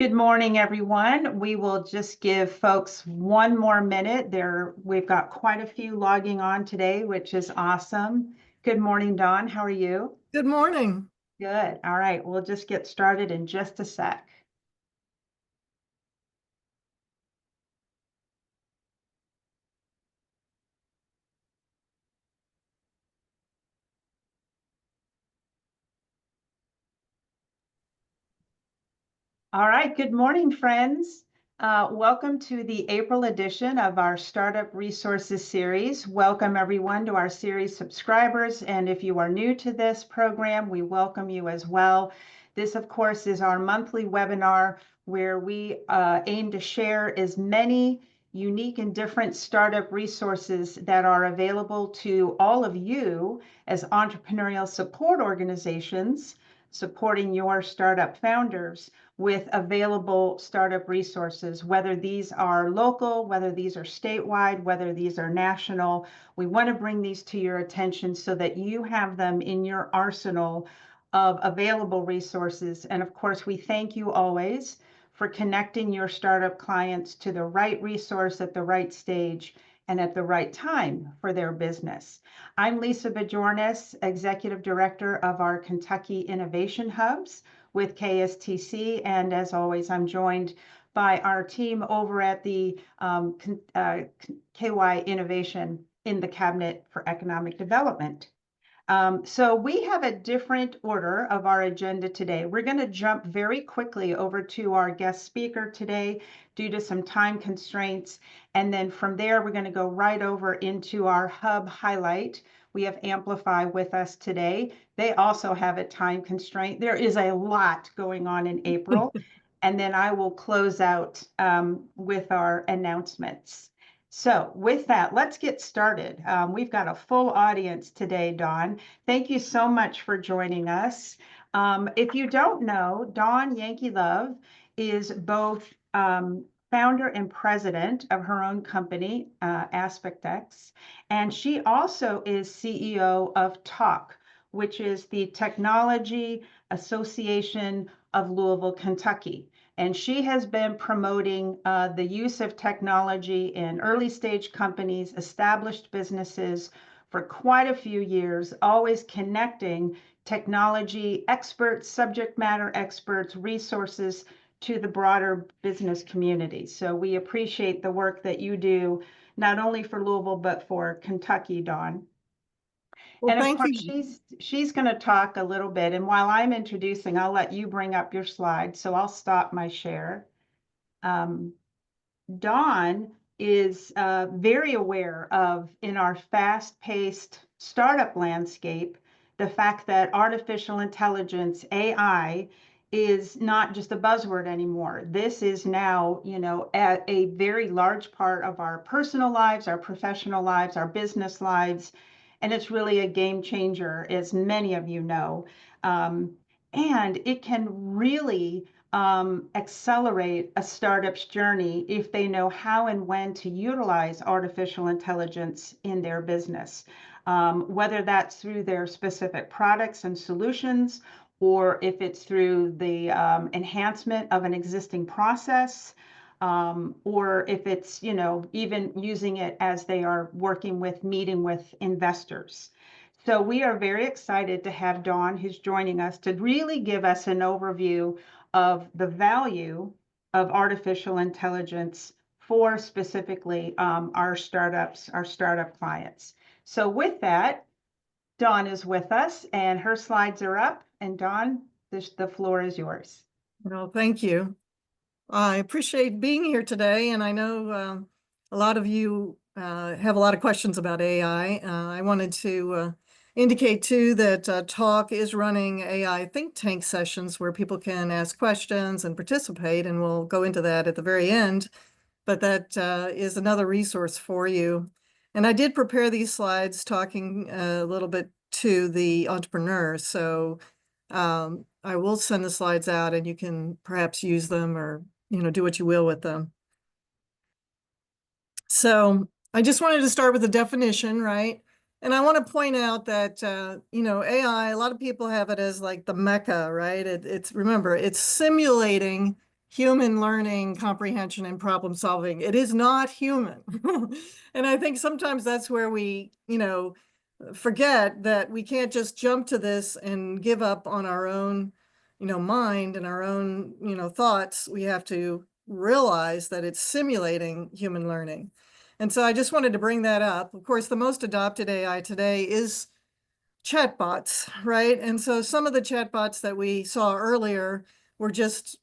Good morning, everyone. We will just give folks one more minute. We've got quite a few logging on today, which is awesome. Good morning, Dawn. How are you? Good morning. Good. All right, we'll just get started in just a sec. All right, good morning, friends. Welcome to the April edition of our Startup Resources series. Welcome everyone to our series subscribers. And if you are new to this program, we welcome you as well. This, of course, is our monthly webinar where we aim to share as many unique and different startup resources that are available to all of you as entrepreneurial support organizations supporting your startup founders with available startup resources, whether these are local, whether these are statewide, whether these are national. We want to bring these to your attention so that you have them in your arsenal of available resources. And of course, we thank you always for connecting your startup clients to the right resource at the right stage and at the right time for their business. I'm Lisa Bajornes, Executive Director of our Kentucky Innovation Hubs with KSTC. And as always, I'm joined by our team over at the KY Innovation in the Cabinet for Economic Development. So we have a different order of our agenda today. We're going to jump very quickly over to our guest speaker today due to some time constraints. And then from there, we're going to go right over into our hub highlight. We have Amplify with us today. They also have a time constraint. There is a lot going on in April. And then I will close out with our announcements. So with that, let's get started. We've got a full audience today, Dawn. Thank you so much for joining us. If you don't know, Dawn Yankeelov is both founder and president of her own company, Aspectx, and she also is CEO of TALK, which is the Technology Association of Louisville, Kentucky. And she has been promoting the use of technology in early stage companies, established businesses for quite a few years, always connecting technology experts, subject matter experts, resources to the broader business community. So we appreciate the work that you do, not only for Louisville, but for Kentucky, Dawn. Well, And of thank course, you. she's going to talk a little bit. And while I'm introducing, I'll let you bring up your slides. So I'll stop my share. Um, Dawn is very aware of, in our fast-paced startup landscape, the fact that artificial intelligence, AI, is not just a buzzword anymore. This is now, a very large part of our personal lives, our professional lives, our business lives, and it's really a game changer, as many of you know. And it can really accelerate a startup's journey if they know how and when to utilize artificial intelligence in their business, whether that's through their specific products and solutions, or if it's through the enhancement of an existing process, or if it's, even using it as they are meeting with investors. So we are very excited to have Dawn, who's joining us, to really give us an overview of the value of artificial intelligence for specifically our startup clients. So with that, Dawn is with us and her slides are up. And Dawn, the floor is yours. Well, thank you. I appreciate being here today, and I know a lot of you have a lot of questions about AI. I wanted to indicate too that Talk is running AI think tank sessions where people can ask questions and participate, and we'll go into that at the very end. But that is another resource for you. And I did prepare these slides talking a little bit to the entrepreneurs. So I will send the slides out and you can perhaps use them or, do what you will with them. So I just wanted to start with the definition, right? And I want to point out that, AI, a lot of people have it as like the mecca, right? Remember, it's simulating human learning, comprehension, and problem solving. It is not human. And I think sometimes that's where we, forget that we can't just jump to this and give up on our own, mind and our own, thoughts. We have to realize that it's simulating human learning. And so I just wanted to bring that up. Of course, the most adopted AI today is chatbots, right? And so some of the chatbots that we saw earlier were just,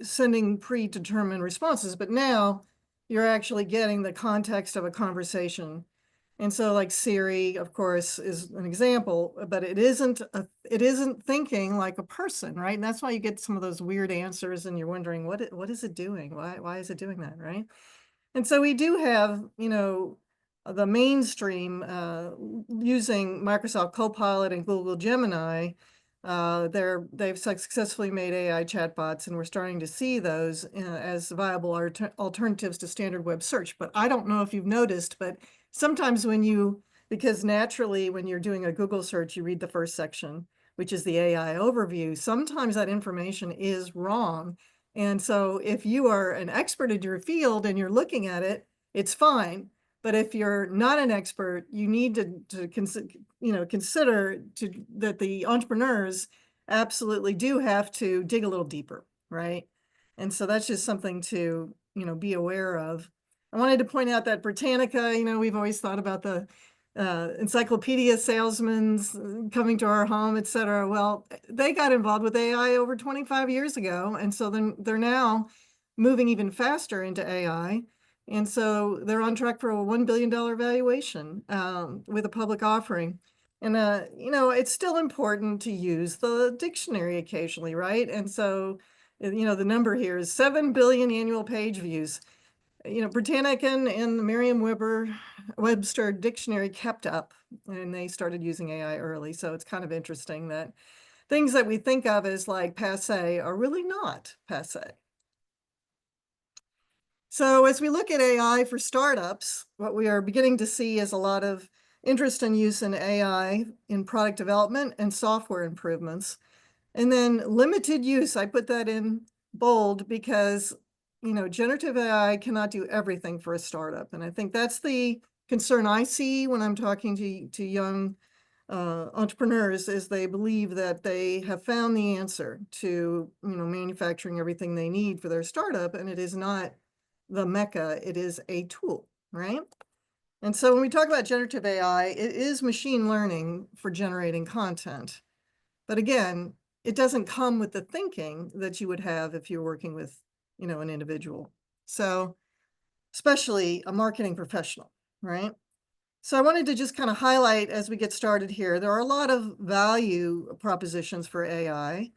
sending predetermined responses, but now you're actually getting the context of a conversation. And so like Siri, of course, is an example, but it isn't thinking like a person, right? And that's why you get some of those weird answers and you're wondering what is it doing? Why is it doing that, right? And so we do have, the mainstream using Microsoft Copilot and Google Gemini. They've successfully made AI chatbots, and we're starting to see those as viable alternatives to standard web search. But I don't know if you've noticed, but sometimes because naturally when you're doing a Google search, you read the first section, which is the AI overview. Sometimes that information is wrong. And so if you are an expert in your field and you're looking at it, it's fine. But if you're not an expert, you need to consider that the entrepreneurs absolutely do have to dig a little deeper, right? And so that's just something to, be aware of. I wanted to point out that Britannica, we've always thought about the encyclopedia salesmen coming to our home, et cetera. Well, they got involved with AI over 25 years ago. And so then they're now moving even faster into AI. And so they're on track for a $1 billion valuation with a public offering. And, it's still important to use the dictionary occasionally, right? And so, the number here is 7 billion annual page views. Britannica and the Merriam-Webster dictionary kept up, and they started using AI early. So it's kind of interesting that things that we think of as like passe are really not passe. So as we look at AI for startups, what we are beginning to see is a lot of interest and use in AI in product development and software improvements. And then limited use, I put that in bold because, generative AI cannot do everything for a startup. And I think that's the concern I see when I'm talking to young entrepreneurs, is they believe that they have found the answer to, manufacturing everything they need for their startup. And it is not the mecca, it is a tool, right? And so when we talk about generative AI, it is machine learning for generating content. But again, it doesn't come with the thinking that you would have if you're working with, an individual. So especially a marketing professional, right? So I wanted to just kind of highlight as we get started here, there are a lot of value propositions for AI.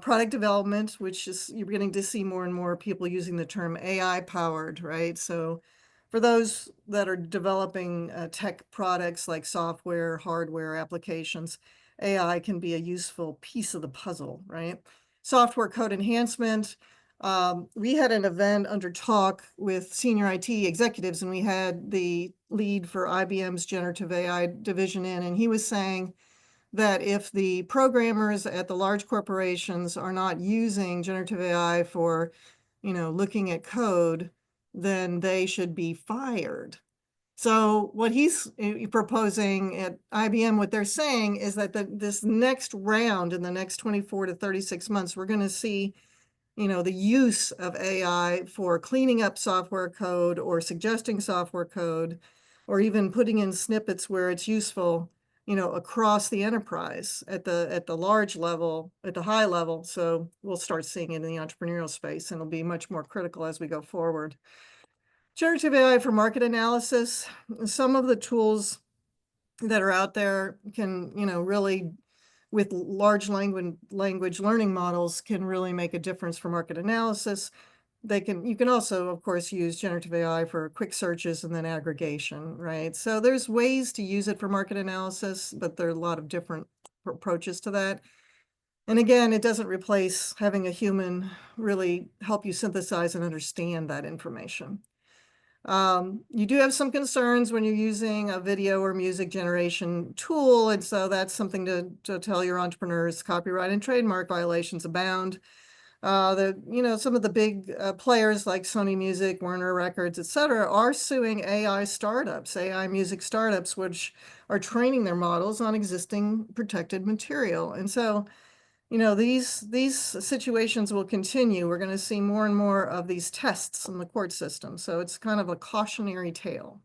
Product development, which is, you're beginning to see more and more people using the term AI powered, right? So for those that are developing tech products like software, hardware applications, AI can be a useful piece of the puzzle, right? Software code enhancement. We had an event under talk with senior IT executives, and we had the lead for IBM's generative AI division in, and he was saying that if the programmers at the large corporations are not using generative AI for, looking at code, then they should be fired. So what he's proposing at IBM, what they're saying is that this next round in the next 24 to 36 months, we're going to see, the use of AI for cleaning up software code or suggesting software code, or even putting in snippets where it's useful, across the enterprise at the large level, at the high level. So we'll start seeing it in the entrepreneurial space, and it'll be much more critical as we go forward. Generative AI for market analysis. Some of the tools that are out there can, really, with large language learning models, can really make a difference for market analysis. You can also, of course, use generative AI for quick searches and then aggregation, right? So there's ways to use it for market analysis, but there are a lot of different approaches to that. And again, it doesn't replace having a human really help you synthesize and understand that information. You do have some concerns when you're using a video or music generation tool. And so that's something to tell your entrepreneurs. Copyright and trademark violations abound. Some of the big players like Sony Music, Warner Records, et cetera, are suing AI startups, AI music startups, which are training their models on existing protected material. And so, these situations will continue. We're going to see more and more of these tests in the court system. So it's kind of a cautionary tale.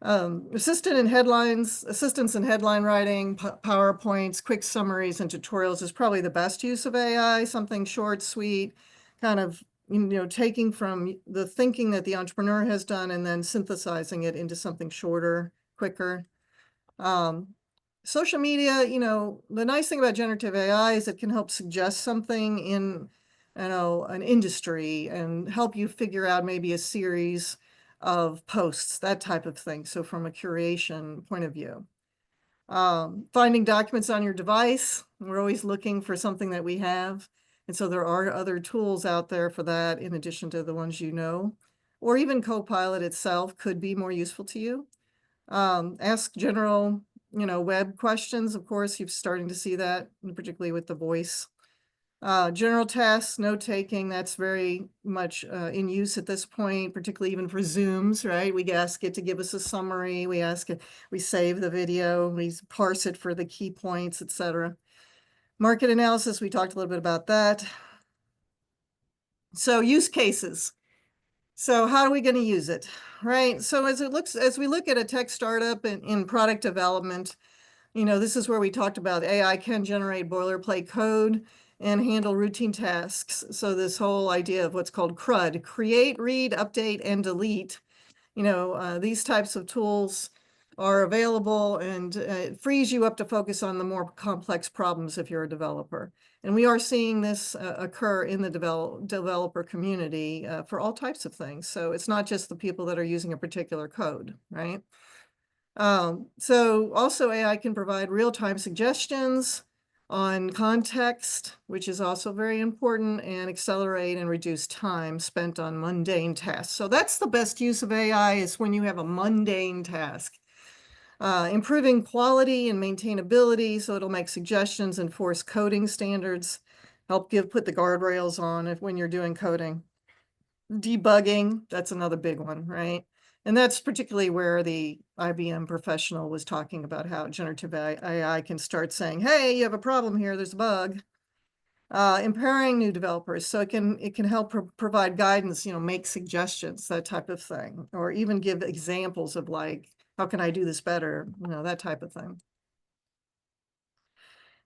Assistance in headline writing, PowerPoints, quick summaries, and tutorials is probably the best use of AI, something short, sweet, kind of, taking from the thinking that the entrepreneur has done and then synthesizing it into something shorter, quicker. Social media, the nice thing about generative AI is it can help suggest something in, an industry and help you figure out maybe a series of posts, that type of thing. So from a curation point of view. Finding documents on your device, we're always looking for something that we have. And so there are other tools out there for that in addition to the ones or even Copilot itself could be more useful to you. Ask general, web questions. Of course, you're starting to see that, particularly with the voice. General tasks, note-taking, that's very much in use at this point, particularly even for Zooms, right? We ask it to give us a summary. We save the video, we parse it for the key points, etc. Market analysis, we talked a little bit about that. So use cases. So how are we going to use it, right? So as we look at a tech startup in product development, this is where we talked about AI can generate boilerplate code and handle routine tasks. So this whole idea of what's called CRUD, create, read, update, and delete, these types of tools are available, and it frees you up to focus on the more complex problems if you're a developer. And we are seeing this occur in the developer community for all types of things. So it's not just the people that are using a particular code, right? So also AI can provide real-time suggestions on context, which is also very important, and accelerate and reduce time spent on mundane tasks. So that's the best use of AI, is when you have a mundane task. Improving quality and maintainability, so it'll make suggestions, enforce coding standards, help put the guardrails on when you're doing coding. Debugging, that's another big one, right? And that's particularly where the IBM professional was talking about how generative AI can start saying, hey, you have a problem here, there's a bug. Empowering new developers, so it can help provide guidance, make suggestions, that type of thing, or even give examples of like, how can I do this better, that type of thing.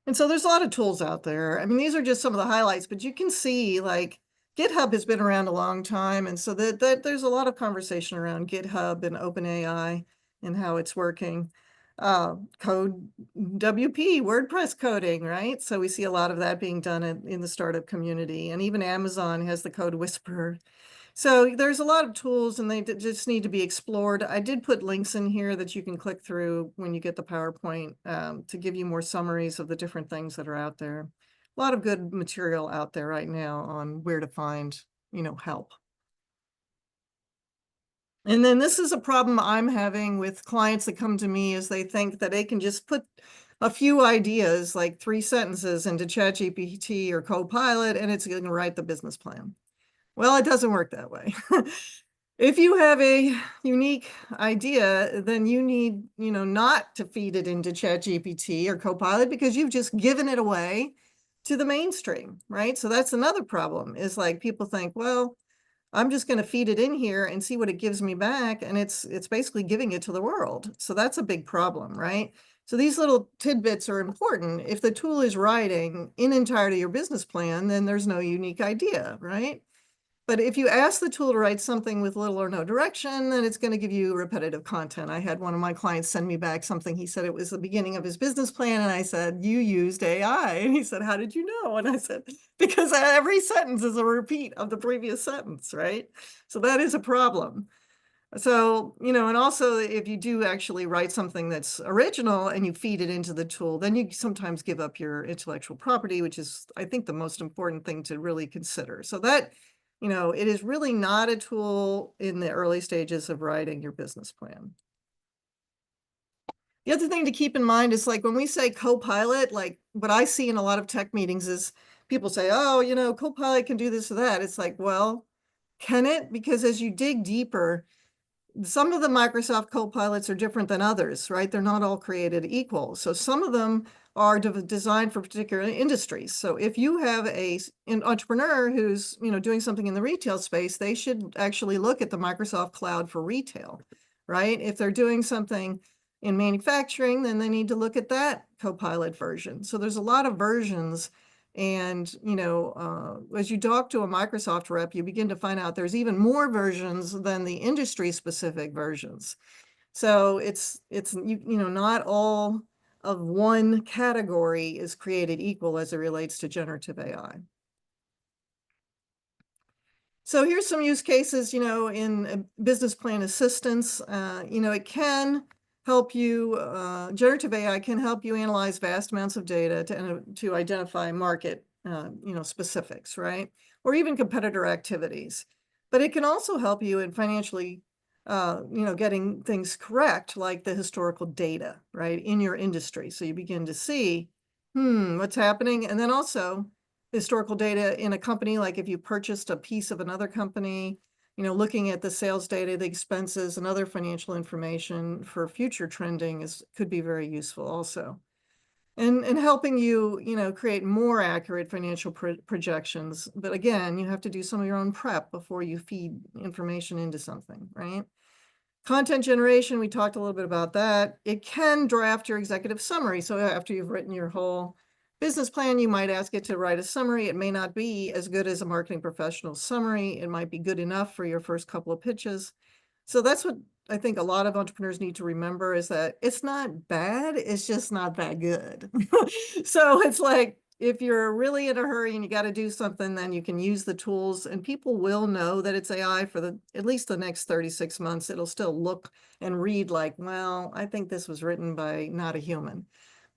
And so there's a lot of tools out there. I mean, these are just some of the highlights, but you can see like GitHub has been around a long time. And so that there's a lot of conversation around GitHub and OpenAI and how it's working. Code WP, WordPress coding, right? So we see a lot of that being done in the startup community. And even Amazon has the Code Whisperer. So there's a lot of tools, and they just need to be explored. I did put links in here that you can click through when you get the PowerPoint to give you more summaries of the different things that are out there. A lot of good material out there right now on where to find, help. And then this is a problem I'm having with clients that come to me, is they think that they can just put a few ideas, like 3 sentences, into ChatGPT or Copilot, and it's going to write the business plan. Well, it doesn't work that way. If you have a unique idea, then you need, not to feed it into ChatGPT or Copilot, because you've just given it away to the mainstream, right? So that's another problem, is like people think, well, I'm just going to feed it in here and see what it gives me back. And it's basically giving it to the world. So that's a big problem, right? So these little tidbits are important. If the tool is writing in entirety your business plan, then there's no unique idea, right? But if you ask the tool to write something with little or no direction, then it's going to give you repetitive content. I had one of my clients send me back something. He said it was the beginning of his business plan. And I said, you used AI. And he said, how did you know? And I said, because every sentence is a repeat of the previous sentence, right? So that is a problem. So, and also if you do actually write something that's original and you feed it into the tool, then you sometimes give up your intellectual property, which is, I think, the most important thing to really consider. So that, it is really not a tool in the early stages of writing your business plan. The other thing to keep in mind is, like, when we say Copilot, like what I see in a lot of tech meetings is people say, oh, Copilot can do this or that. It's like, well, can it? Because as you dig deeper, some of the Microsoft Copilots are different than others, right? They're not all created equal. So some of them are designed for particular industries. So if you have an entrepreneur who's, doing something in the retail space, they should actually look at the Microsoft Cloud for retail, right? If they're doing something in manufacturing, then they need to look at that Copilot version. So there's a lot of versions. And, as you talk to a Microsoft rep, you begin to find out there's even more versions than the industry specific versions. So it's not all of one category is created equal as it relates to generative AI. So here's some use cases, in business plan assistance. It can help you, generative AI can help you analyze vast amounts of data to identify market, specifics, right? Or even competitor activities. But it can also help you in financially, getting things correct, like the historical data, right, in your industry. So you begin to see, what's happening. And then also historical data in a company, like if you purchased a piece of another company, looking at the sales data, the expenses, and other financial information for future trending could be very useful also. And helping you, create more accurate financial projections. But again, you have to do some of your own prep before you feed information into something, right? Content generation, we talked a little bit about that. It can draft your executive summary. So after you've written your whole business plan, you might ask it to write a summary. It may not be as good as a marketing professional's summary. It might be good enough for your first couple of pitches. So that's what I think a lot of entrepreneurs need to remember, is that it's not bad, it's just not that good. So it's like, if you're really in a hurry and you got to do something, then you can use the tools, and people will know that it's AI for at least the next 36 months. It'll still look and read like, well, I think this was written by not a human,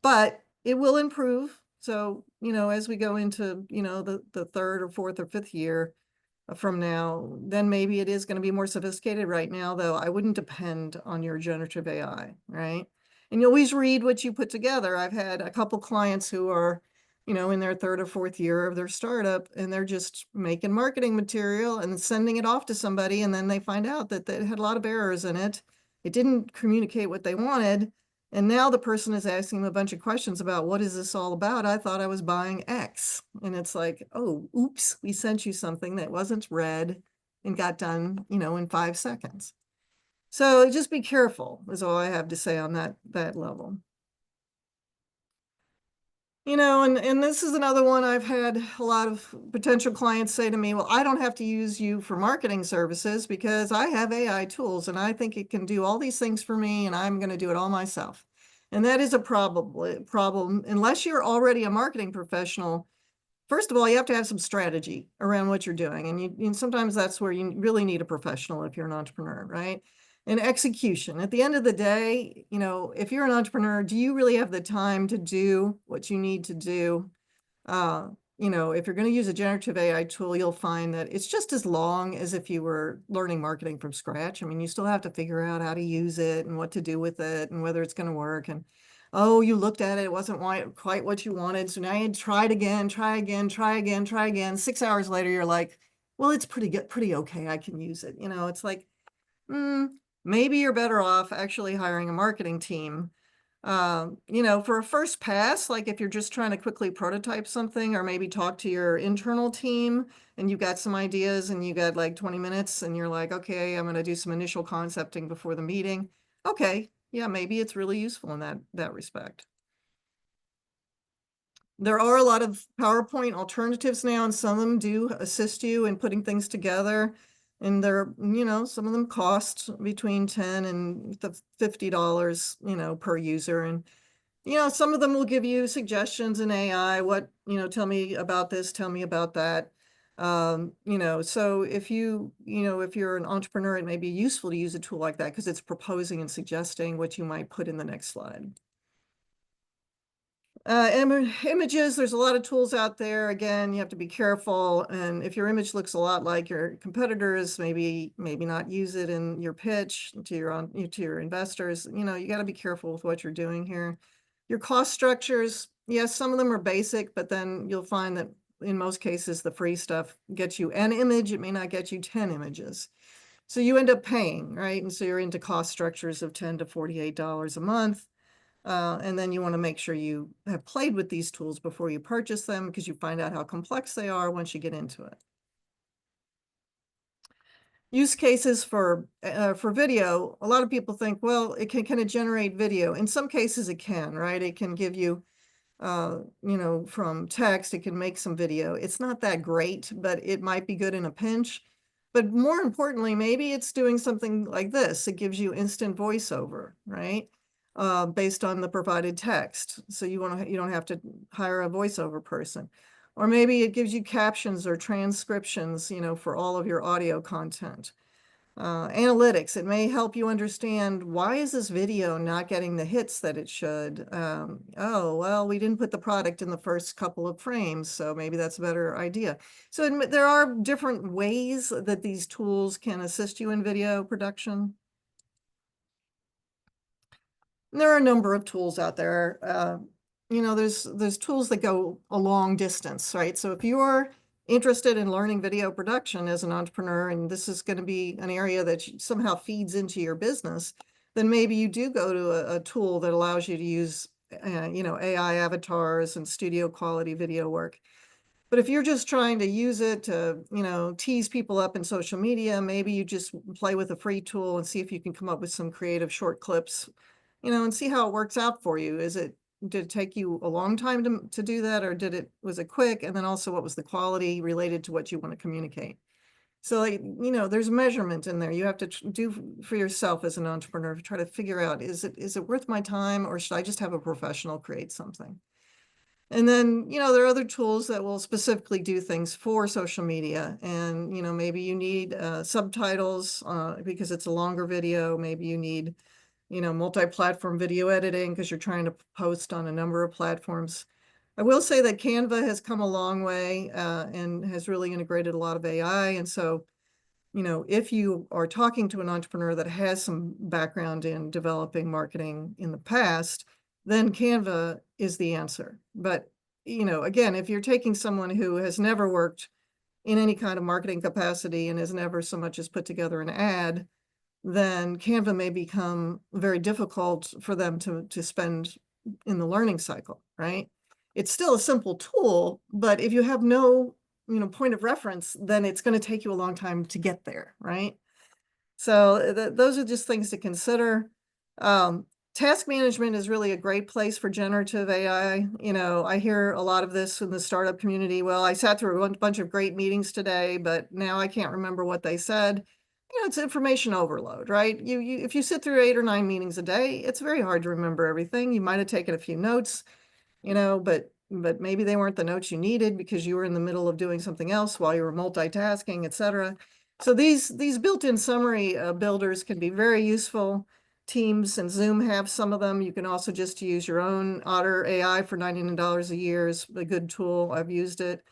but it will improve. So, as we go into, the third or fourth or fifth year from now, then maybe it is going to be more sophisticated. Right now, though, I wouldn't depend on your generative AI, right? And you always read what you put together. I've had a couple clients who are, in their third or fourth year of their startup, and they're just making marketing material and sending it off to somebody. And then they find out that it had a lot of errors in it. It didn't communicate what they wanted. And now the person is asking them a bunch of questions about, what is this all about? I thought I was buying X. And it's like, oh, oops, we sent you something that wasn't read and got done, in 5 seconds. So just be careful is all I have to say on that level. And this is another one. I've had a lot of potential clients say to me, well, I don't have to use you for marketing services because I have AI tools and I think it can do all these things for me and I'm going to do it all myself. And that is a problem unless you're already a marketing professional. First of all, you have to have some strategy around what you're doing. And sometimes that's where you really need a professional if you're an entrepreneur, right? And execution. At the end of the day, if you're an entrepreneur, do you really have the time to do what you need to do? If you're going to use a generative AI tool, you'll find that it's just as long as if you were learning marketing from scratch. I mean, you still have to figure out how to use it and what to do with it and whether it's going to work. And oh, you looked at it, it wasn't quite what you wanted. So now you try it again, try again, try again, try again. 6 hours later, you're like, well, it's pretty good, pretty okay. I can use it. It's like, maybe you're better off actually hiring a marketing team. For a first pass, like if you're just trying to quickly prototype something or maybe talk to your internal team and you've got some ideas and you got like 20 minutes and you're like, okay, I'm going to do some initial concepting before the meeting. Okay. Yeah, maybe it's really useful in that respect. There are a lot of PowerPoint alternatives now, and some of them do assist you in putting things together. And they're, some of them cost between $10 and $50, per user. And, some of them will give you suggestions in AI, tell me about this, tell me about that. So if you're an entrepreneur, it may be useful to use a tool like that because it's proposing and suggesting what you might put in the next slide. Images, there's a lot of tools out there. Again, you have to be careful. And if your image looks a lot like your competitors, maybe not use it in your pitch to your investors. You got to be careful with what you're doing here. Your cost structures, yes, some of them are basic, but then you'll find that in most cases, the free stuff gets you an image. It may not get you 10 images. So you end up paying, right? And so you're into cost structures of $10 to $48 a month. And then you want to make sure you have played with these tools before you purchase them, because you find out how complex they are once you get into it. Use cases for video. A lot of people think, well, can it generate video? In some cases it can, right? It can give you, from text, it can make some video. It's not that great, but it might be good in a pinch. But more importantly, maybe it's doing something like this. It gives you instant voiceover, right? Based on the provided text. So you don't have to hire a voiceover person. Or maybe it gives you captions or transcriptions, for all of your audio content. Analytics, it may help you understand, why is this video not getting the hits that it should? Oh, well, we didn't put the product in the first couple of frames, so maybe that's a better idea. So there are different ways that these tools can assist you in video production. And there are a number of tools out there. There's tools that go a long distance, right? So if you're interested in learning video production as an entrepreneur, and this is going to be an area that somehow feeds into your business, then maybe you do go to a tool that allows you to use, AI avatars and studio quality video work. But if you're just trying to use it to, tease people up in social media, maybe you just play with a free tool and see if you can come up with some creative short clips, and see how it works out for you. Did it take you a long time to do that, or was it quick? And then also, what was the quality related to what you want to communicate? So, there's measurement in there. You have to do for yourself as an entrepreneur, try to figure out, is it worth my time, or should I just have a professional create something? And then, there are other tools that will specifically do things for social media. And, maybe you need subtitles because it's a longer video. Maybe you need, multi-platform video editing because you're trying to post on a number of platforms. I will say that Canva has come a long way and has really integrated a lot of AI. And so, if you are talking to an entrepreneur that has some background in developing marketing in the past, then Canva is the answer. But, again, if you're taking someone who has never worked in any kind of marketing capacity and has never so much as put together an ad, then Canva may become very difficult for them to spend in the learning cycle, right? It's still a simple tool, but if you have no, point of reference, then it's going to take you a long time to get there, right? So those are just things to consider. Task management is really a great place for generative AI. I hear a lot of this in the startup community. Well, I sat through a bunch of great meetings today, but now I can't remember what they said. It's information overload, right? If you sit through 8 or 9 meetings a day, it's very hard to remember everything. You might have taken a few notes, but maybe they weren't the notes you needed because you were in the middle of doing something else while you were multitasking, etc. So these built-in summary builders can be very useful. Teams and Zoom have some of them. You can also just use your own Otter AI for $99 a year is a good tool. I've used it.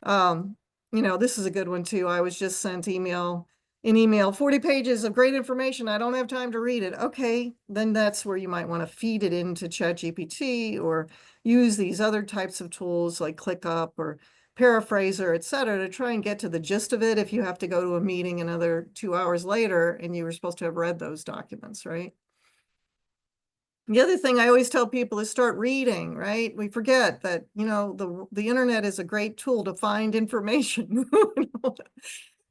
This is a good one too. I was just sent an email, 40 pages of great information. I don't have time to read it. Okay, then that's where you might want to feed it into ChatGPT or use these other types of tools like ClickUp or Paraphraser, et cetera, to try and get to the gist of it if you have to go to a meeting another 2 hours later and you were supposed to have read those documents, right? The other thing I always tell people is start reading, right? We forget that, the internet is a great tool to find information.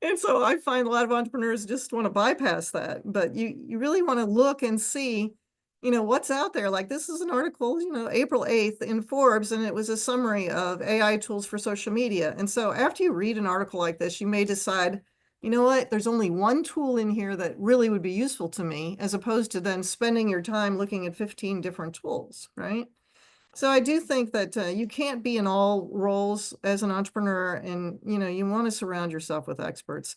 And so I find a lot of entrepreneurs just want to bypass that, but you really want to look and see, what's out there. Like this is an article, April 8th in Forbes, and it was a summary of AI tools for social media. And so after you read an article like this, you may decide, you know what, there's only one tool in here that really would be useful to me, as opposed to then spending your time looking at 15 different tools, right? So I do think that you can't be in all roles as an entrepreneur, and you want to surround yourself with experts.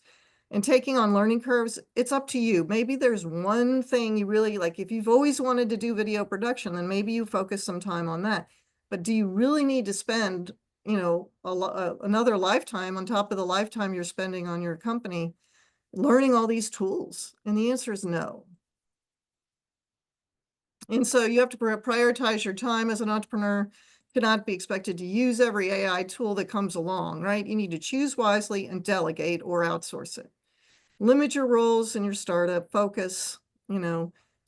And taking on learning curves, it's up to you. Maybe there's one thing you really like. If you've always wanted to do video production, then maybe you focus some time on that. But do you really need to spend, another lifetime on top of the lifetime you're spending on your company learning all these tools? And the answer is no. And so you have to prioritize your time as an entrepreneur, cannot be expected to use every AI tool that comes along, right? You need to choose wisely and delegate or outsource it. Limit your roles in your startup, focus,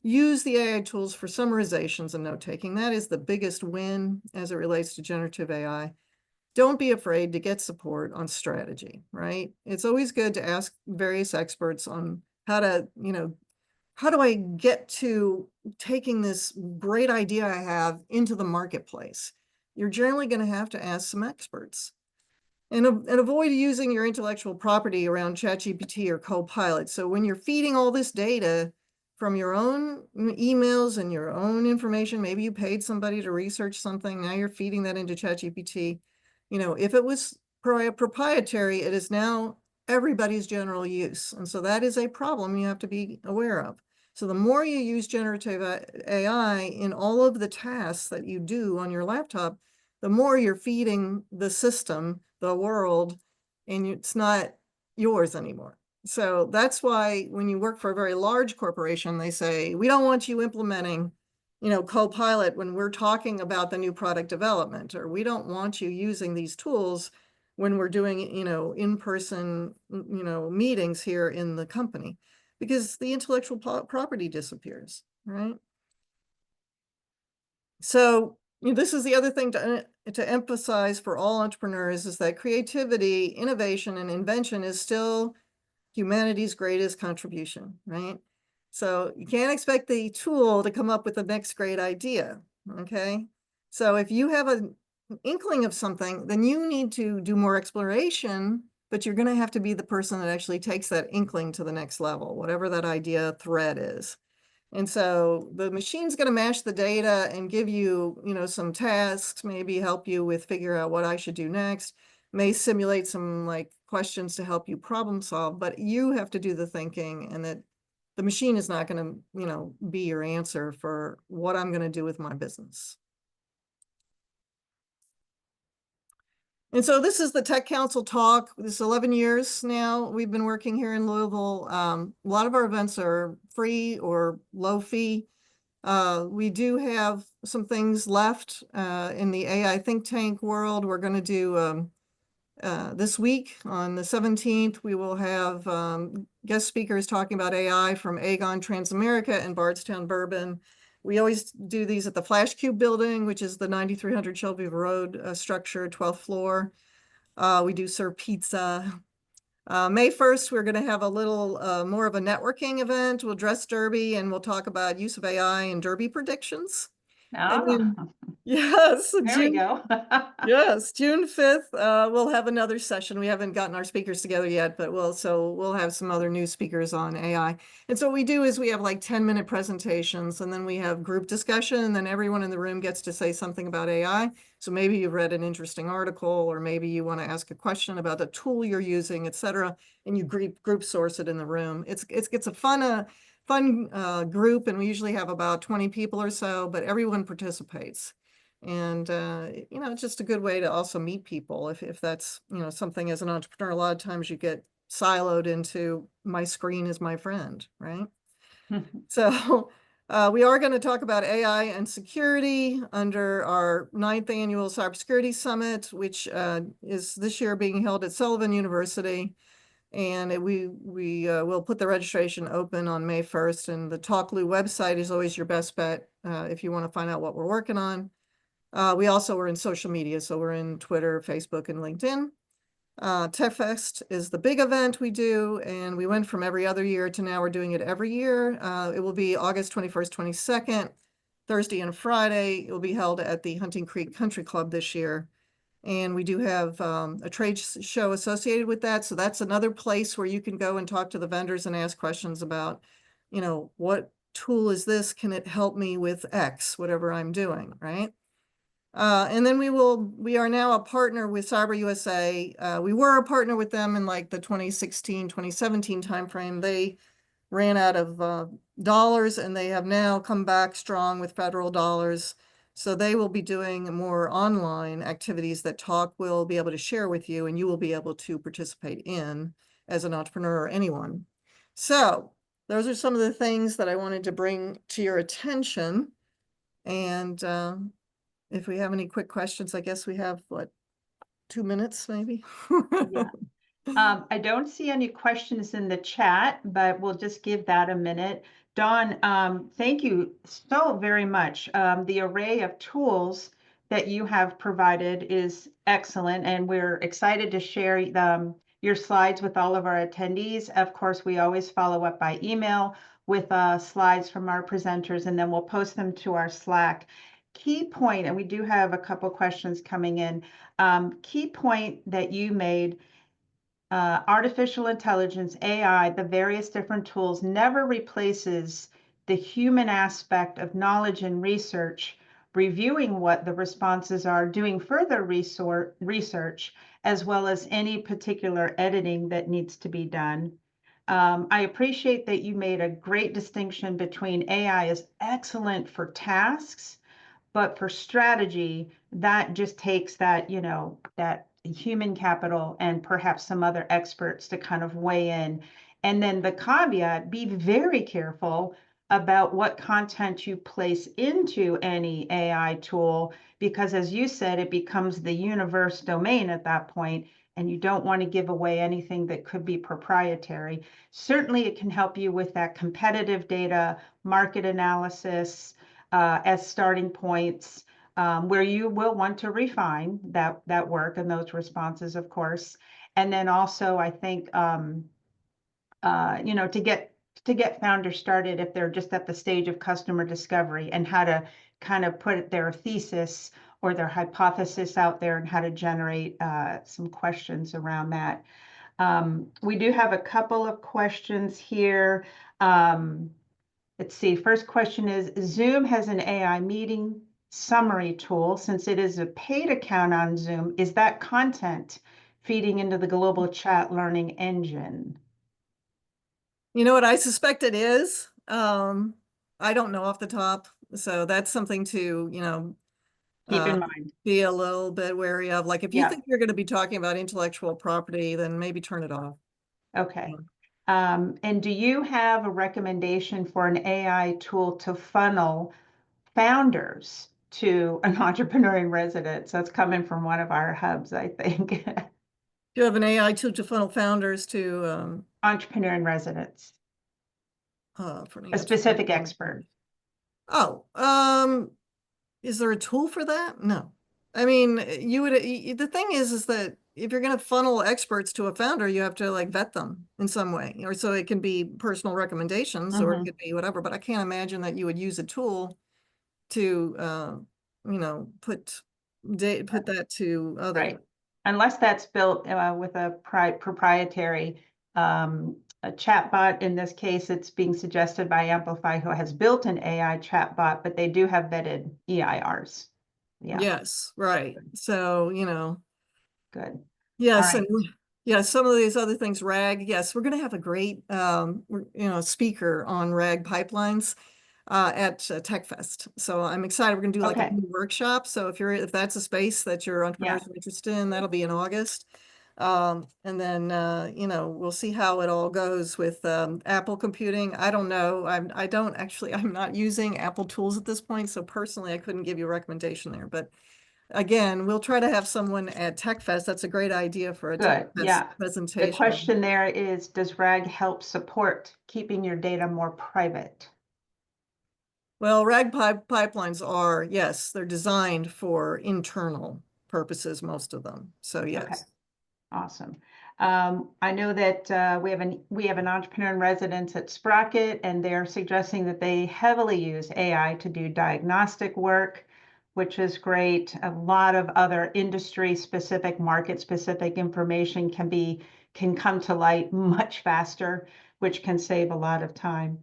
use the AI tools for summarizations and note-taking. That is the biggest win as it relates to generative AI. Don't be afraid to get support on strategy, right? It's always good to ask various experts on how do I get to taking this great idea I have into the marketplace? You're generally going to have to ask some experts. And avoid using your intellectual property around ChatGPT or Copilot. So when you're feeding all this data from your own emails and your own information, maybe you paid somebody to research something, now you're feeding that into ChatGPT. If it was proprietary, it is now everybody's general use. And so that is a problem you have to be aware of. So the more you use generative AI in all of the tasks that you do on your laptop, the more you're feeding the system, the world, and it's not yours anymore. So that's why when you work for a very large corporation, they say, we don't want you implementing, Copilot when we're talking about the new product development, or we don't want you using these tools when we're doing, in-person, meetings here in the company, because the intellectual property disappears, right? So this is the other thing to emphasize for all entrepreneurs is that creativity, innovation, and invention is still humanity's greatest contribution, right? So you can't expect the tool to come up with the next great idea, okay? So if you have an inkling of something, then you need to do more exploration, but you're going to have to be the person that actually takes that inkling to the next level, whatever that idea thread is. And so the machine's going to mash the data and give you, some tasks, maybe help you with figure out what I should do next, may simulate some questions to help you problem solve, but you have to do the thinking, and that the machine is not going to, be your answer for what I'm going to do with my business. And so this is the Tech Council talk. This is 11 years now. We've been working here in Louisville. A lot of our events are free or low fee. We do have some things left in the AI think tank world. We're going to do this week on the 17th, we will have guest speakers talking about AI from Aegon Transamerica and Bardstown Bourbon. We always do these at the Flash Cube building, which is the 9300 Shelbyville Road structure, 12th floor. We do serve pizza. May 1st, we're going to have a little more of a networking event. We'll dress derby and we'll talk about use of AI and derby predictions. And then, yes, There we go. yes, June 5th, we'll have another session. We haven't gotten our speakers together yet, but we'll have some other new speakers on AI. And so what we do is we have 10-minute presentations, and then we have group discussion, and then everyone in the room gets to say something about AI. So maybe you've read an interesting article, or maybe you want to ask a question about the tool you're using, etc., and you group source it in the room. It's a fun group, and we usually have about 20 people or so, but everyone participates. And, it's just a good way to also meet people if that's, something as an entrepreneur. A lot of times you get siloed into my screen is my friend, right? So we are going to talk about AI and security under our 9th annual Cybersecurity Summit, which is this year being held at Sullivan University. And we will put the registration open on May 1st. And the TalkLoo website is always your best bet if you want to find out what we're working on. We also are in social media, so we're in Twitter, Facebook, and LinkedIn. TechFest is the big event we do, and we went from every other year to now we're doing it every year. It will be August 21st, 22nd, Thursday and Friday. It will be held at the Hunting Creek Country Club this year. And we do have a trade show associated with that. So that's another place where you can go and talk to the vendors and ask questions about, what tool is this? Can it help me with X, whatever I'm doing, right? And then we are now a partner with Cyber USA. We were a partner with them in the 2016, 2017 timeframe. They ran out of dollars, and they have now come back strong with federal dollars. So they will be doing more online activities that Talk will be able to share with you, and you will be able to participate in as an entrepreneur or anyone. So those are some of the things that I wanted to bring to your attention. And if we have any quick questions, I guess we have, what, 2 minutes maybe? Yeah. I don't see any questions in the chat, but we'll just give that a minute. Dawn, thank you so very much. The array of tools that you have provided is excellent, and we're excited to share your slides with all of our attendees. Of course, we always follow up by email with slides from our presenters, and then we'll post them to our Slack. Key point, and we do have a couple questions coming in. Key point that you made, artificial intelligence, AI, the various different tools never replaces the human aspect of knowledge and research, reviewing what the responses are, doing further research, as well as any particular editing that needs to be done. I appreciate that you made a great distinction between AI is excellent for tasks, but for strategy, that just takes that, that human capital and perhaps some other experts to kind of weigh in. And then the caveat, be very careful about what content you place into any AI tool, because as you said, it becomes the universe domain at that point, and you don't want to give away anything that could be proprietary. Certainly, it can help you with that competitive data, market analysis, as starting points, where you will want to refine that work and those responses, of course. And then also, I think, to get founders started if they're just at the stage of customer discovery, and how to kind of put their thesis or their hypothesis out there, and how to generate some questions around that. We do have a couple of questions here. Let's see, first question is, Zoom has an AI meeting summary tool. Since it is a paid account on Zoom, is that content feeding into the global chat learning engine? You know what, I suspect it is. I don't know off the top, so that's something to, Keep in mind. be a little bit wary of. Like, if you Yeah. think you're going to be talking about intellectual property, then maybe turn it off. Okay. And do you have a recommendation for an AI tool to funnel founders to an entrepreneur in residence? That's coming from one of our hubs, I think. Do you have an AI tool to funnel founders to Entrepreneur in residence, for a specific expert. Oh, is there a tool for that? No. I mean, the thing is that if you're going to funnel experts to a founder, you have to like vet them in some way, or so it can be personal recommendations, or it could be whatever, but I can't imagine that you would use a tool to, put that to other. Right. Unless that's built with a proprietary a chatbot. In this case, it's being suggested by Amplify, who has built an AI chatbot, but they do have vetted EIRs. Yeah. Yes, right. So, Good. yes, All right. and yeah, some of these other things, RAG. Yes, we're going to have a great, speaker on RAG pipelines at TechFest. So I'm excited. We're going to do like a new workshop. So if that's a space that your entrepreneurs are interested in, that'll be in August. And then, we'll see how it all goes with Apple computing. I don't know. I'm not using Apple tools at this point. So personally, I couldn't give you a recommendation there. But again, we'll try to have someone at TechFest. That's a great idea for a TechFest presentation. The question there is, does RAG help support keeping your data more private? Well, RAG pipelines are, yes, they're designed for internal purposes, most of them. So yes. Okay. Awesome. I know that we have an entrepreneur in residence at Sprocket, and they're suggesting that they heavily use AI to do diagnostic work, which is great. A lot of other industry-specific, market-specific information can come to light much faster, which can save a lot of time.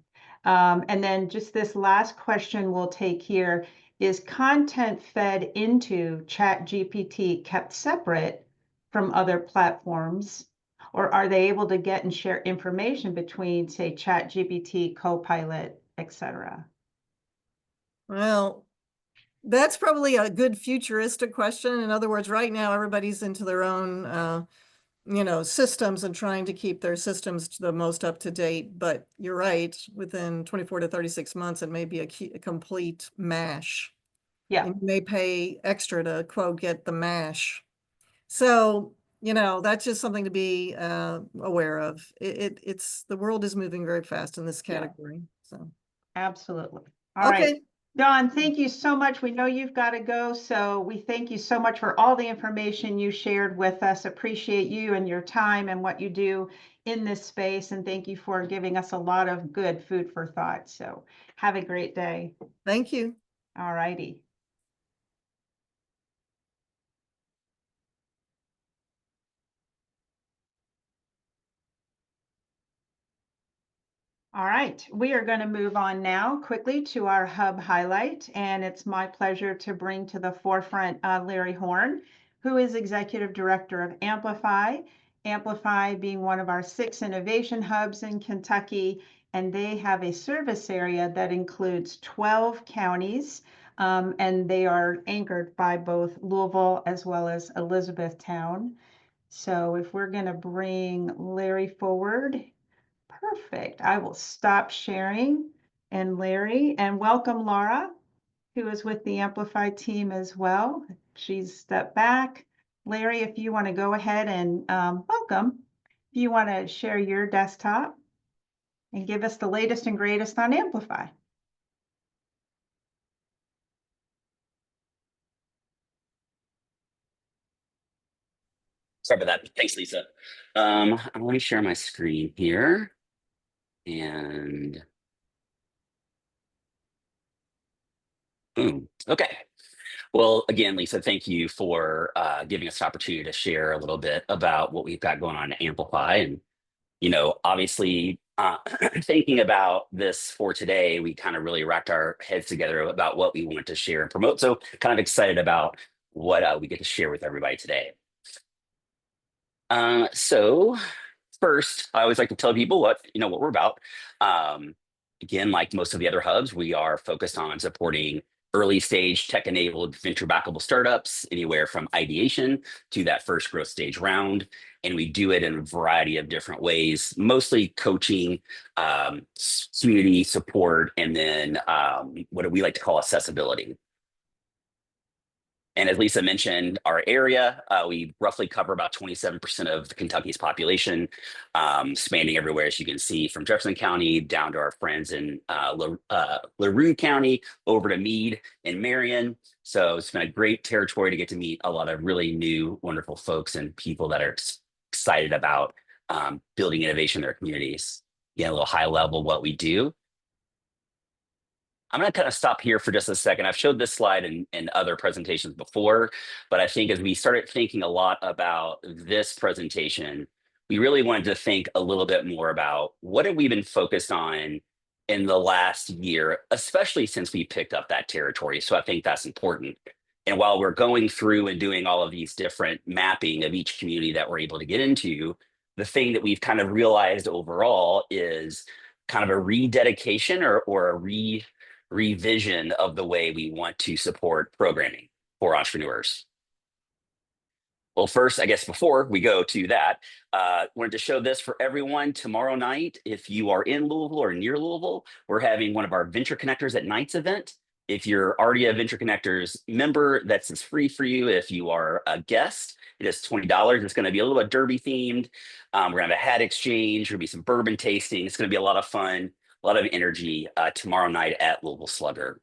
And then just this last question we'll take here is, content fed into ChatGPT kept separate from other platforms, or are they able to get and share information between, say, ChatGPT, Copilot, etc.? Well, that's probably a good futuristic question. In other words, right now everybody's into their own systems and trying to keep their systems to the most up to date. But you're right, within 24 to 36 months, it may be a complete mash. Yeah. And you may pay extra to quote, get the MASH. So, that's just something to be aware of. It's the world is moving very fast in this Yeah. category. So, Absolutely. All right. okay. Dawn, thank you so much. We know you've got to go, so we thank you so much for all the information you shared with us. Appreciate you and your time and what you do in this space, and thank you for giving us a lot of good food for thought. So have a great day. Thank you. All righty. All right, we are going to move on now quickly to our hub highlight, and it's my pleasure to bring to the forefront Larry Horn, who is Executive Director of Amplify. Amplify being one of our 6 innovation hubs in Kentucky, and they have a service area that includes 12 counties, and they are anchored by both Louisville as well as Elizabethtown. So if we're going to bring Larry forward, perfect. I will stop sharing. And Larry, and welcome Laura, who is with the Amplify team as well. She's stepped back. Larry, if you want to go ahead and welcome, if you want to share your desktop and give us the latest and greatest on Amplify. Sorry about that. Thanks, Lisa. I want to share my screen here. And boom. Okay. Well, again, Lisa, thank you for giving us the opportunity to share a little bit about what we've got going on to Amplify. And, obviously, thinking about this for today, we kind of really racked our heads together about what we want to share and promote. So kind of excited about what we get to share with everybody today. So first, I always like to tell people what we're about. Again, like most of the other hubs, we are focused on supporting early stage tech-enabled venture-backable startups, anywhere from ideation to that first growth stage round. And we do it in a variety of different ways, mostly coaching, community support, and then what do we like to call accessibility. And as Lisa mentioned, our area, we roughly cover about 27% of Kentucky's population, spanning everywhere, as you can see, from Jefferson County down to our friends in LaRue County, over to Meade and Marion. So it's been a great territory to get to meet a lot of really new, wonderful folks and people that are excited about building innovation in their communities. Again, a little high level what we do. I'm going to kind of stop here for just a second. I've showed this slide in other presentations before, but I think as we started thinking a lot about this presentation, we really wanted to think a little bit more about what have we been focused on in the last year, especially since we picked up that territory. So I think that's important. And while we're going through and doing all of these different mapping of each community that we're able to get into, the thing that we've kind of realized overall is kind of a rededication or a revision of the way we want to support programming for entrepreneurs. Well, first, I guess before we go to that, wanted to show this for everyone. Tomorrow night, if you are in Louisville or near Louisville, we're having one of our Venture Connectors at Nights event. If you're already a Venture Connectors member, that's free for you. If you are a guest, it is $20. It's going to be a little bit derby themed. We're going to have a hat exchange. There'll be some bourbon tasting. It's going to be a lot of fun, a lot of energy tomorrow night at Louisville Slugger.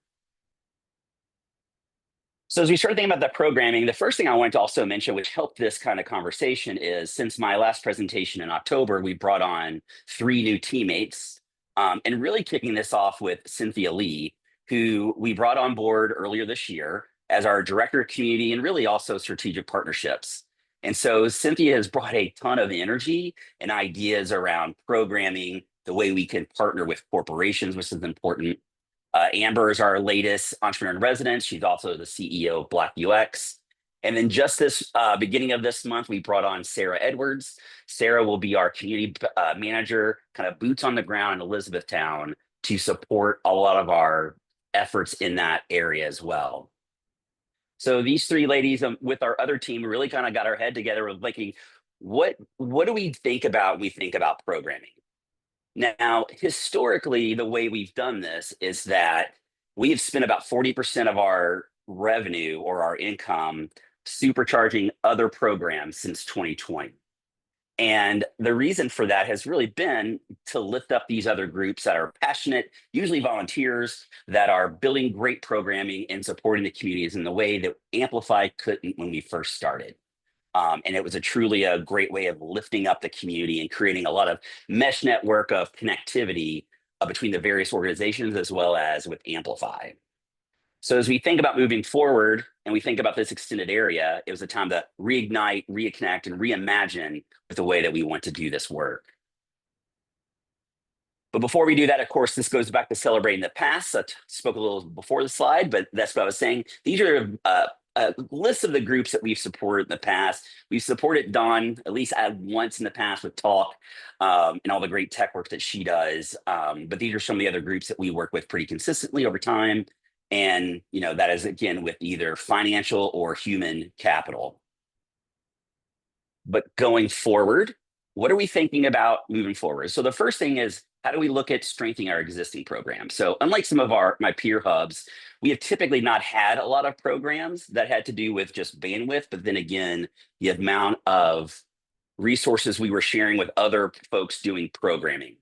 So as we start thinking about that programming, the first thing I wanted to also mention, which helped this kind of conversation, is since my last presentation in October, we brought on 3 new teammates, and really kicking this off with Cynthia Lee, who we brought on board earlier this year as our Director of Community and really also Strategic Partnerships. And so Cynthia has brought a ton of energy and ideas around programming, the way we can partner with corporations, which is important. Amber is our latest entrepreneur in residence. She's also the CEO of Black UX. And then just this beginning of this month, we brought on Sarah Edwards. Sarah will be our community manager, kind of boots on the ground in Elizabethtown to support a lot of our efforts in that area as well. So these 3 ladies with our other team really kind of got our head together with thinking, what do we think about when we think about programming? Now, historically, the way we've done this is that we have spent about 40% of our revenue or our income supercharging other programs since 2020. And the reason for that has really been to lift up these other groups that are passionate, usually volunteers, that are building great programming and supporting the communities in the way that Amplify couldn't when we first started. And it was truly a great way of lifting up the community and creating a lot of mesh network of connectivity between the various organizations as well as with Amplify. So as we think about moving forward and we think about this extended area, it was a time to reignite, reconnect, and reimagine with the way that we want to do this work. But before we do that, of course, this goes back to celebrating the past. I spoke a little before the slide, but that's what I was saying. These are a list of the groups that we've supported in the past. We've supported Dawn at least once in the past with Talk and all the great tech work that she does. But these are some of the other groups that we work with pretty consistently over time. And, that is, again, with either financial or human capital. But going forward, what are we thinking about moving forward? So the first thing is, how do we look at strengthening our existing programs? So unlike some of my peer hubs, we have typically not had a lot of programs that had to do with just bandwidth, but then again, the amount of resources we were sharing with other folks doing programming.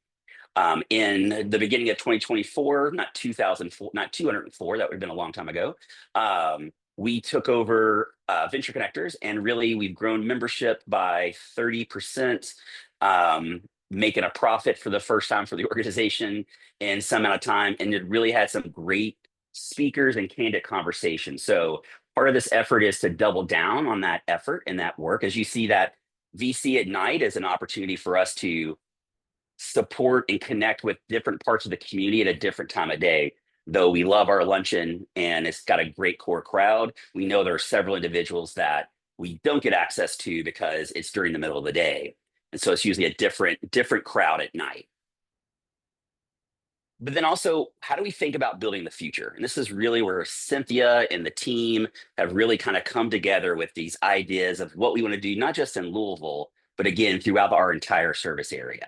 In the beginning of 2024, not 2004, not 204, that would have been a long time ago, we took over Venture Connectors, and really we've grown membership by 30%, making a profit for the first time for the organization in some amount of time, and it really had some great speakers and candid conversations. So part of this effort is to double down on that effort and that work. As you see, that VC at night is an opportunity for us to support and connect with different parts of the community at a different time of day. Though we love our luncheon and it's got a great core crowd, we know there are several individuals that we don't get access to because it's during the middle of the day. And so it's usually a different crowd at night. But then also, how do we think about building the future? And this is really where Cynthia and the team have really kind of come together with these ideas of what we want to do, not just in Louisville, but again, throughout our entire service area.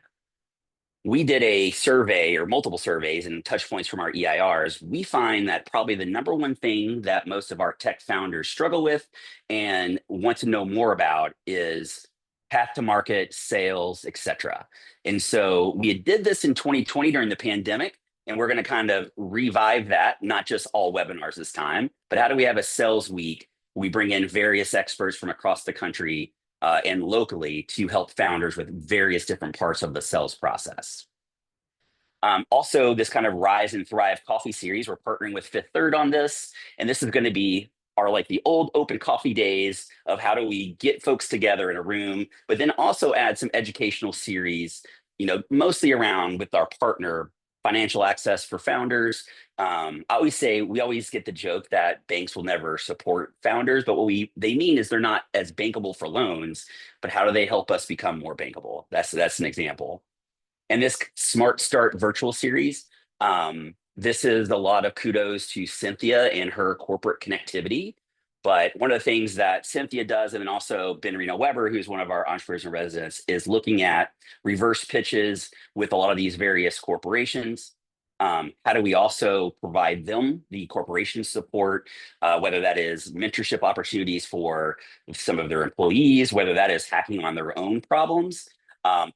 We did a survey or multiple surveys and touch points from our EIRs. We find that probably the number one thing that most of our tech founders struggle with and want to know more about is path to market, sales, etc. And so we did this in 2020 during the pandemic, and we're going to kind of revive that, not just all webinars this time, but how do we have a sales week? We bring in various experts from across the country and locally to help founders with various different parts of the sales process. Also, this kind of Rise and Thrive coffee series, we're partnering with Fifth Third on this, and this is going to be like the old open coffee days of how do we get folks together in a room, but then also add some educational series, mostly around with our partner financial access for founders. I always say, we always get the joke that banks will never support founders, but what they mean is they're not as bankable for loans, but how do they help us become more bankable? That's an example. And this Smart Start virtual series, this is a lot of kudos to Cynthia and her corporate connectivity. But one of the things that Cynthia does, and then also Ben Reno Weber, who's one of our entrepreneurs in residence, is looking at reverse pitches with a lot of these various corporations. How do we also provide them the corporation support, whether that is mentorship opportunities for some of their employees, whether that is hacking on their own problems,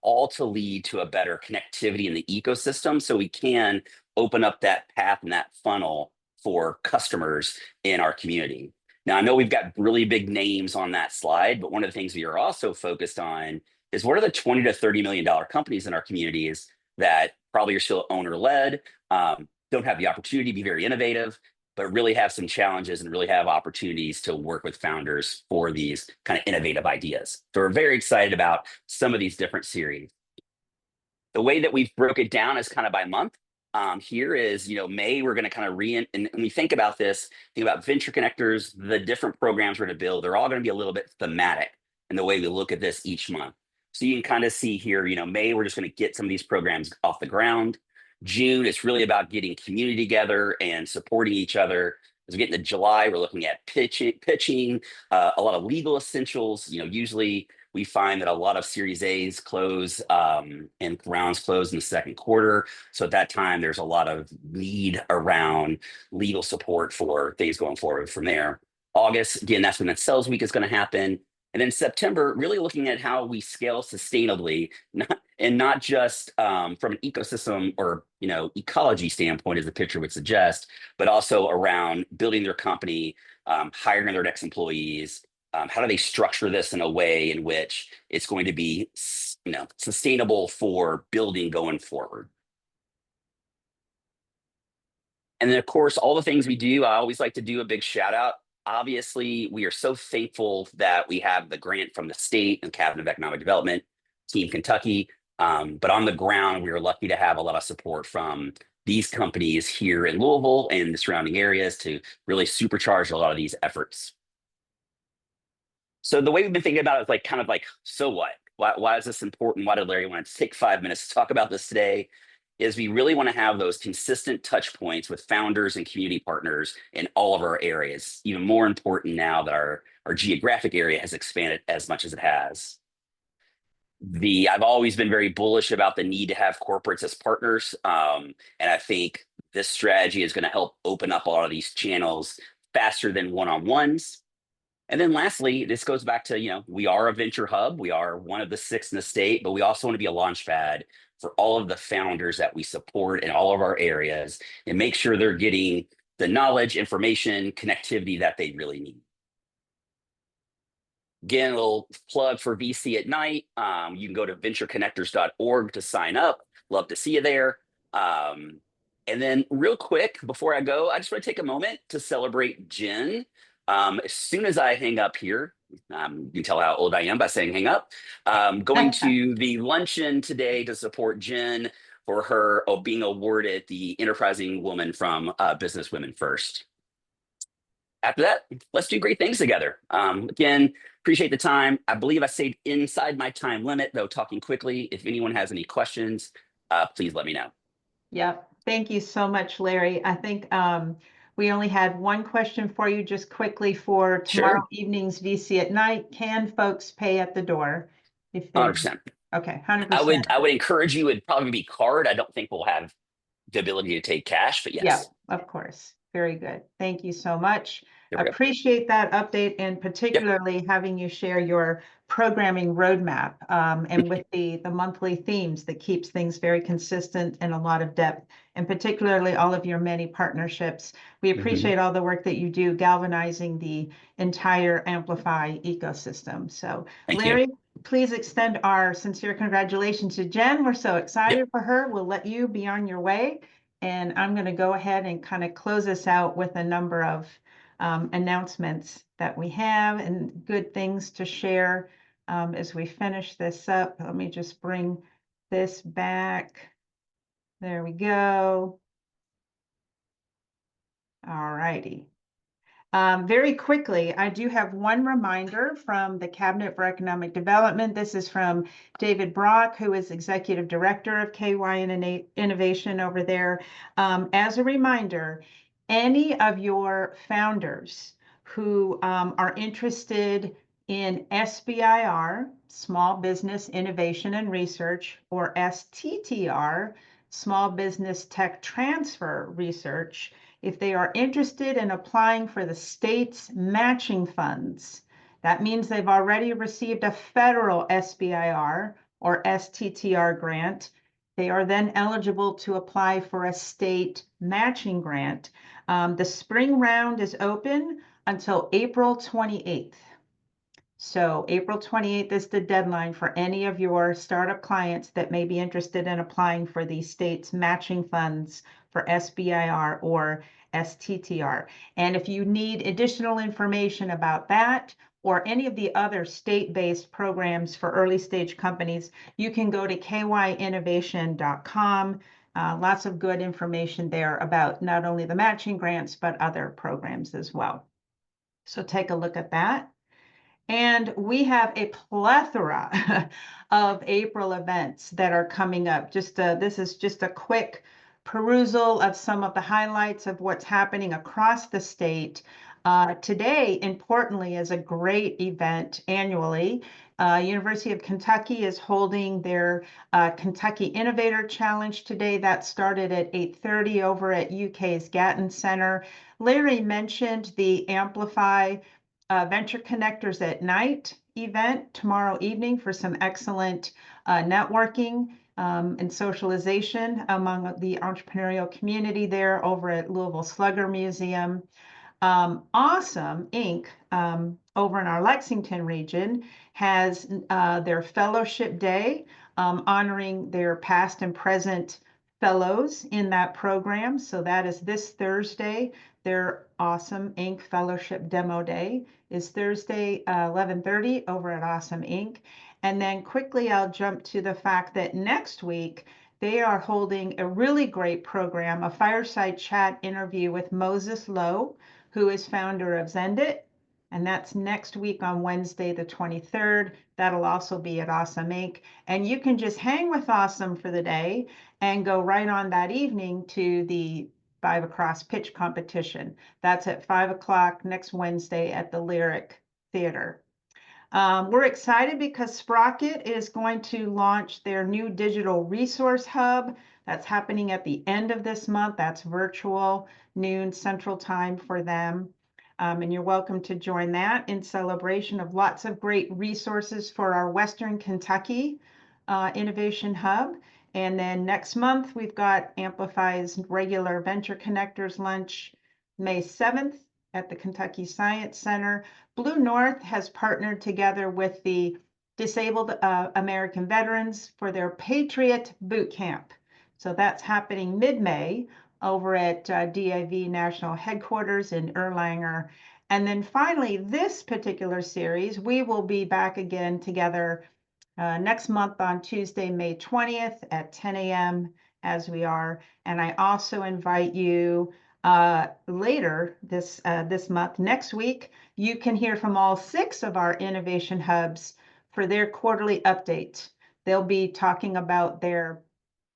all to lead to a better connectivity in the ecosystem so we can open up that path and that funnel for customers in our community. Now, I know we've got really big names on that slide, but one of the things we are also focused on is what are the $20 to $30 million companies in our communities that probably are still owner-led, don't have the opportunity to be very innovative, but really have some challenges and really have opportunities to work with founders for these kind of innovative ideas. So we're very excited about some of these different series. The way that we've broke it down is kind of by month. Here is, May, we're going to kind of and when we think about this, think about Venture Connectors, the different programs we're going to build, they're all going to be a little bit thematic in the way we look at this each month. So you can kind of see here, May, we're just going to get some of these programs off the ground. June, it's really about getting community together and supporting each other. As we get into July, we're looking at pitching, a lot of legal essentials. Usually we find that a lot of Series A's close and rounds close in the second quarter. So at that time, there's a lot of need around legal support for things going forward from there. August, again, that's when that sales week is going to happen. And then September, really looking at how we scale sustainably, not just from an ecosystem or ecology standpoint, as the picture would suggest, but also around building their company, hiring their next employees. How do they structure this in a way in which it's going to be sustainable for building going forward? And then, of course, all the things we do, I always like to do a big shout out. Obviously, we are so thankful that we have the grant from the state and Cabinet of Economic Development, Team Kentucky. But on the ground, we are lucky to have a lot of support from these companies here in Louisville and the surrounding areas to really supercharge a lot of these efforts. So the way we've been thinking about it is kind of like, so what? Why is this important? Why did Larry want to take 5 minutes to talk about this today? Is we really want to have those consistent touch points with founders and community partners in all of our areas. Even more important now that our geographic area has expanded as much as it has. I've always been very bullish about the need to have corporates as partners. And I think this strategy is going to help open up a lot of these channels faster than one-on-ones. And then lastly, this goes back to, we are a venture hub. We are one of the 6 in the state, but we also want to be a launch pad for all of the founders that we support in all of our areas and make sure they're getting the knowledge, information, connectivity that they really need. Again, a little plug for VC at Night. You can go to ventureconnectors.org to sign up. Love to see you there. And then real quick, before I go, I just want to take a moment to celebrate Jen. As soon as I hang up here, you can tell how old I am by saying hang up. Going to the luncheon today to support Jen for her being awarded the Enterprising Woman from Business Women First. After that, let's do great things together. Again, appreciate the time. I believe I stayed inside my time limit, though talking quickly. If anyone has any questions, please let me know. Yep. Thank you so much, Larry. I think we only had one question for you just quickly for tomorrow evening's VC at Night. Can folks pay at the door? If they 100%. Okay, 100%. I would encourage you, it'd probably be card. I don't think we'll have the ability to take cash, but yes. Yeah, of course. Very good. Thank you so much. There we go. Appreciate that update and particularly having you share your programming roadmap and with the monthly themes that keeps things very consistent and a lot of depth, and particularly all of your many partnerships. We appreciate all the work that you do galvanizing the entire Amplify ecosystem. So Larry, please extend our sincere congratulations to Jen. We're so excited for her. We'll let you be on your way. And I'm going to go ahead and kind of close us out with a number of announcements that we have and good things to share as we finish this up. Let me just bring this back. There we go. All righty. Very quickly, I do have one reminder from the Cabinet for Economic Development. This is from David Brock, who is Executive Director of KY Innovation over there. As a reminder, any of your founders who are interested in SBIR, Small Business Innovation and Research, or STTR, Small Business Tech Transfer Research, if they are interested in applying for the state's matching funds, that means they've already received a federal SBIR or STTR grant. They are then eligible to apply for a state matching grant. The spring round is open until April 28th. So April 28th is the deadline for any of your startup clients that may be interested in applying for the state's matching funds for SBIR or STTR. And if you need additional information about that or any of the other state-based programs for early stage companies, you can go to kyinnovation.com. Lots of good information there about not only the matching grants, but other programs as well. So take a look at that. And we have a plethora of April events that are coming up. This is just a quick perusal of some of the highlights of what's happening across the state. Today, importantly, is a great event annually. University of Kentucky is holding their Kentucky Innovator Challenge today. That started at 8:30 over at UK's Gatton Center. Larry mentioned the Amplify Venture Connectors at Night event tomorrow evening for some excellent networking and socialization among the entrepreneurial community there over at Louisville Slugger Museum. Awesome Inc. Over in our Lexington region has their fellowship day, honoring their past and present fellows in that program. So that is this Thursday. Their Awesome Inc. Fellowship Demo Day is Thursday, 11:30 over at Awesome Inc. And then quickly, I'll jump to the fact that next week, they are holding a really great program, a fireside chat interview with Moses Lowe, who is founder of Zendit. And that's next week on Wednesday, the 23rd. That'll also be at Awesome Inc. And you can just hang with Awesome for the day and go right on that evening to the 5 Across pitch competition. That's at 5 o'clock next Wednesday at the Lyric Theater. We're excited because Sprocket is going to launch their new digital resource hub. That's happening at the end of this month. That's virtual, noon Central Time for them. And you're welcome to join that in celebration of lots of great resources for our Western Kentucky Innovation Hub. And then next month, we've got Amplify's regular Venture Connectors Lunch, May 7th at the Kentucky Science Center. Blue North has partnered together with the Disabled American Veterans for their Patriot Boot Camp. So that's happening mid-May over at DIV National Headquarters in Erlanger. And then finally, this particular series, we will be back again together next month on Tuesday, May 20th at 10 a.m. as we are. And I also invite you later this month, next week, you can hear from all 6 of our innovation hubs for their quarterly update. They'll be talking about their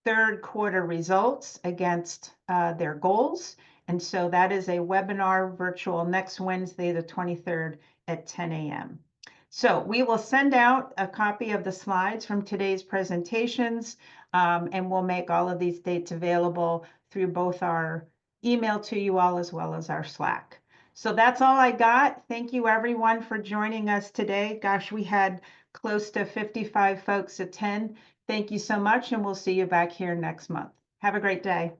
third quarter results against their goals. And so that is a webinar virtual next Wednesday, the 23rd at 10 a.m. So we will send out a copy of the slides from today's presentations, and we'll make all of these dates available through both our email to you all as well as our Slack. So that's all I got. Thank you everyone for joining us today. Gosh, we had close to 55 folks attend. Thank you so much, and we'll see you back here next month. Have a great day.